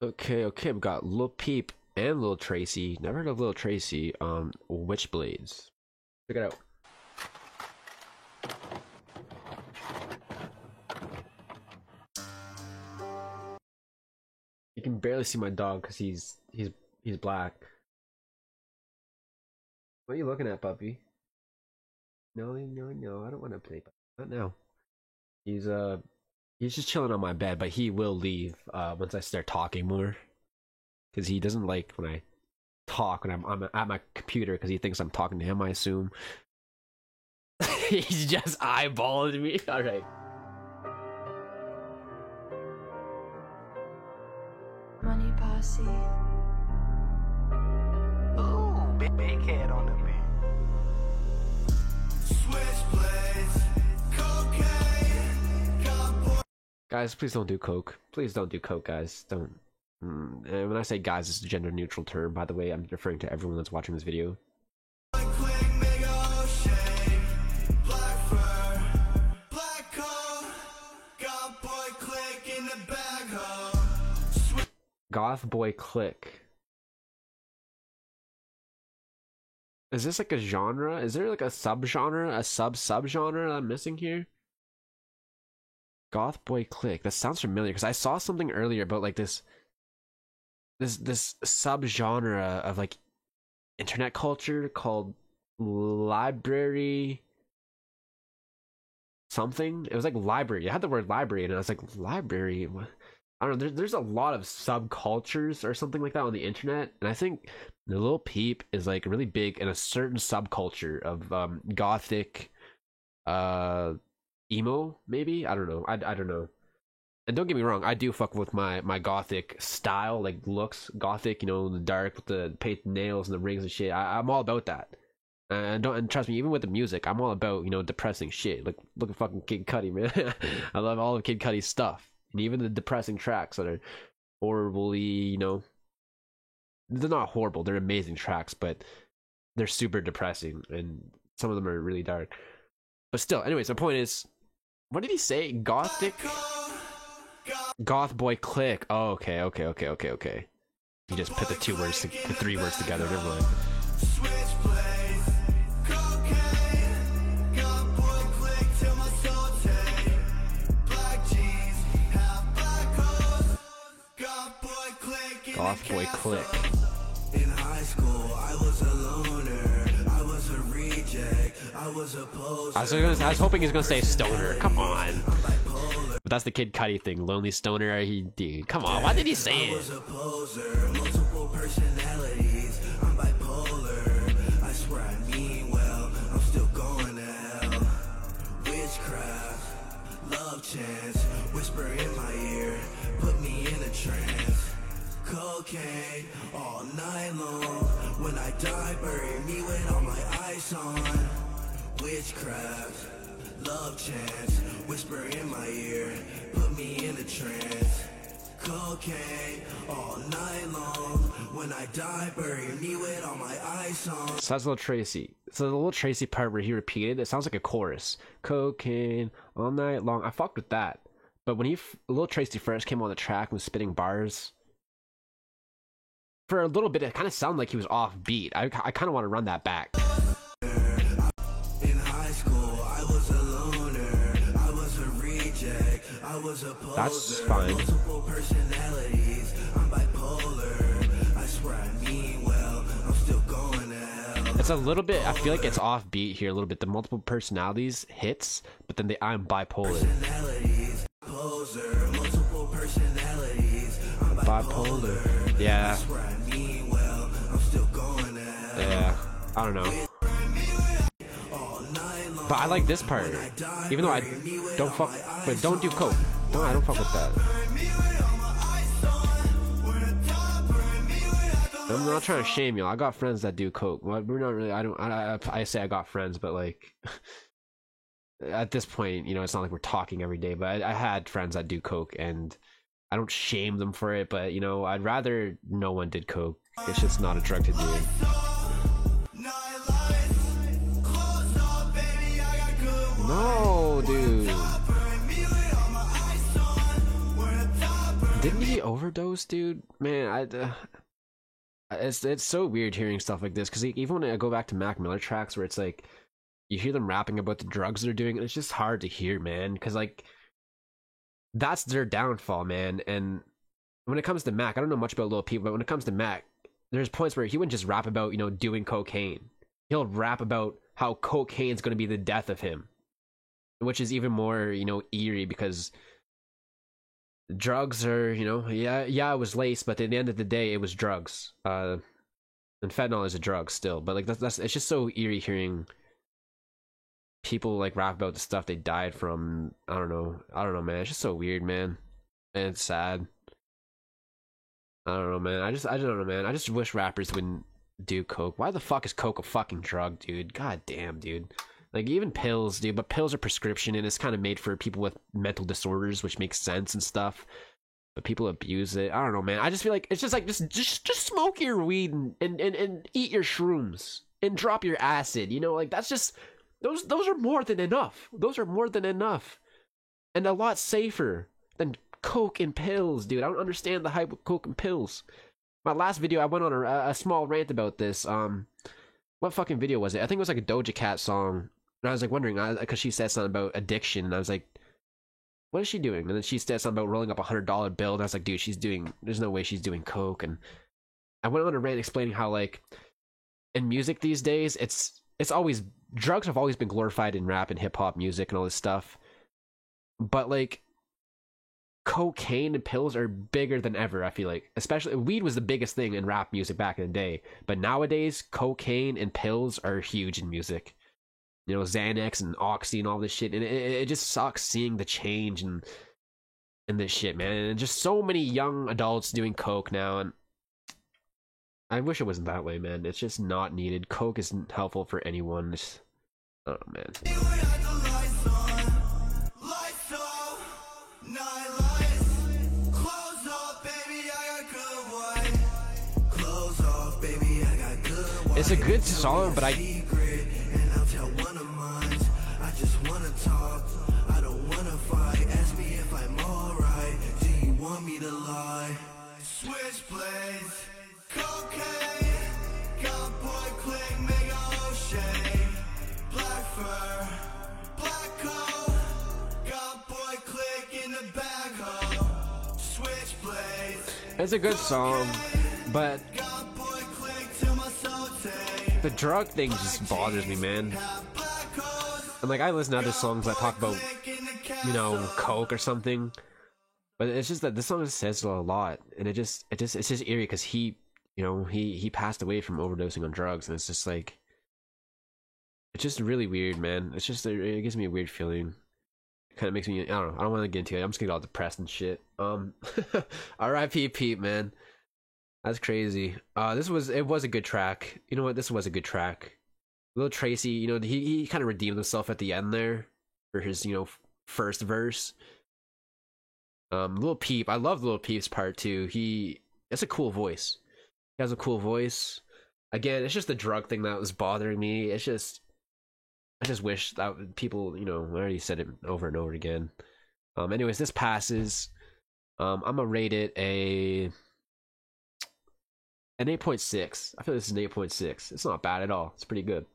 Okay, we got Lil Peep and Lil Tracy. Never heard of Lil Tracy on Witchblades. Check it out. You can barely see my dog because he's black. What are you looking at, puppy? No, I don't want to play. Not now. He's just chilling on my bed, but he will leave once I start talking more. Because he doesn't like when I talk when I'm at my computer because he thinks I'm talking to him, I assume. He's just eyeballing me. Alright. Money Posse. Ooh, big head on the beat. Switchblades, cocaine, Guys, please don't do coke. Please don't do coke, guys. Don't. And when I say guys, it's a gender neutral term. By the way, I'm referring to everyone that's watching this video. Goth boy click. Is this like a genre? Is there like a subgenre, a subgenre that I'm missing here? Goth boy click. That sounds familiar because I saw something earlier about like this subgenre of like internet culture called library something. It was like library. It had the word library, and I was like, library. I don't know. There's a lot of subcultures or something like that on the internet, and I think the Lil Peep is like really big in a certain subculture of gothic, emo. Maybe I don't know. I don't know. And don't get me wrong, I do fuck with my gothic style, like looks, gothic. You know, the dark with the painted nails and the rings and shit. I'm all about that. And trust me, even with the music, I'm all about, you know, depressing shit. Like look at fucking Kid Cudi, man. I love all of Kid Cudi's stuff. And even the depressing tracks that are horribly, you know, they're not horrible, they're amazing tracks, but they're super depressing, and some of them are really dark. But still, anyways, my point is, what did he say? Gothic? Goth boy click. Oh, okay. He just put the three words together, never mind. Goth boy click. In high school, I was a loner. I was a reject. I was a poser. I was hoping he was gonna say stoner. Come on. But that's the Kid Cudi thing. Lonely stoner. Dude, come on. Why did he say I it? was a poser. Multiple personalities. I'm bipolar. I swear I mean well. I'm still going to hell. Witchcraft, love chance, whisper in my ear, put me in a trance. Cocaine all night long. When I die, bury me with all my eyes on. Witchcraft, love chance, whisper in my ear, put me in a trance. Cocaine all night long. When I die, bury me with all my eyes on. So that's Lil Tracy. So the Lil Tracy part where he repeated, it sounds like a chorus. Cocaine all night long. I fucked with that. But when Lil Tracy first came on the track and was spitting bars, for a little bit, it kind of sounded like he was off beat. I kind of want to run that back. In high school, I was a loner. I was a reject. I was a poser. That's fine. Multiple personalities. I'm bipolar. I swear I mean well. I'm still going to hell. It's a little bit, I feel like it's off beat here a little bit. The multiple personalities hits, but then I'm bipolar. Personalities. Poser. Multiple personalities. I'm Bipolar. Yeah. I swear I mean well. I'm still going to hell. Yeah. I don't know. But I like this part. Even though I don't fuck, but don't do coke. No, I don't fuck with that. I'm not trying to shame y'all. I got friends that do coke. Well, we're not really. I say I got friends, but like at this point, you know, it's not like we're talking every day. But I had friends that do coke, and I don't shame them for it. But you know, I'd rather no one did coke. It's just not a drug to do. No, dude. Didn't he overdose, dude? Man, it's so weird hearing stuff like this because even when I go back to Mac Miller tracks where it's like you hear them rapping about the drugs they're doing, it's just hard to hear, man, because like that's their downfall, man. And when it comes to Mac, I don't know much about Lil Peep, but when it comes to Mac, there's points where he wouldn't just rap about, you know, doing cocaine. He'll rap about how cocaine's going to be the death of him, which is even more, you know, eerie because drugs are, you know, yeah, it was lace, but at the end of the day, it was drugs. And fentanyl is a drug still, but like that's it's just so eerie hearing people like rap about the stuff they died from. I don't know, man. It's just so weird, man. And it's sad. I don't know, man. I just don't know, man. I just wish rappers wouldn't do coke. Why the fuck is coke a fucking drug, dude? God damn, dude. Like, even pills, dude, but pills are prescription, and it's kind of made for people with mental disorders, which makes sense and stuff. But people abuse it. I don't know, man. I just feel like it's just like just smoke your weed and eat your shrooms and drop your acid. You know, like that's just those are more than enough. Those are more than enough, and a lot safer than coke and pills, dude. I don't understand the hype with coke and pills. My last video, I went on a small rant about this. What fucking video was it? I think it was like a Doja Cat song. And I was like wondering, because she said something about addiction, and I was like, what is she doing? And then she said something about rolling up $100 bill, and I was like, dude, there's no way she's doing coke. And I went on a rant explaining how, like, in music these days, it's always, drugs have always been glorified in rap and hip-hop music and all this stuff. But, like, cocaine and pills are bigger than ever, I feel like. Especially, weed was the biggest thing in rap music back in the day. But nowadays, cocaine and pills are huge in music. You know, Xanax and Oxy and all this shit, and it just sucks seeing the change and this shit, man. And just so many young adults doing coke now, and I wish it wasn't that way, man. It's just not needed. Coke isn't helpful for anyone. It's, oh man. It's a good song, but I just wanna talk, I don't wanna fight. Ask me if I'm alright. Do you want me to lie? Switchblades, cocaine, got boy click, mega O'Shea, black fur, black coat, got boy click in the back hole. Switchblades. It's a good song, but the drug thing just bothers me, man. And like, I listen to other songs that talk about, you know, coke or something, but it's just that this song just says a lot, and it's just eerie because he passed away from overdosing on drugs, and it's just like, it's just really weird, man. It's just, it gives me a weird feeling. It kind of makes me, I don't know, I don't want to get into it. I'm just gonna get all depressed and shit. R.I.P. Pete, man. That's crazy. It was a good track. You know what? This was a good track. Lil Tracy, you know, he kind of redeemed himself at the end there for his, you know, first verse. Lil Peep, I love Lil Peep's part too. It's a cool voice. He has a cool voice. Again, it's just the drug thing that was bothering me. I just wish that people, you know, I already said it over and over again. Anyways, this passes. I'm gonna rate it an 8.6. I feel like this is an 8.6. It's not bad at all. It's pretty good.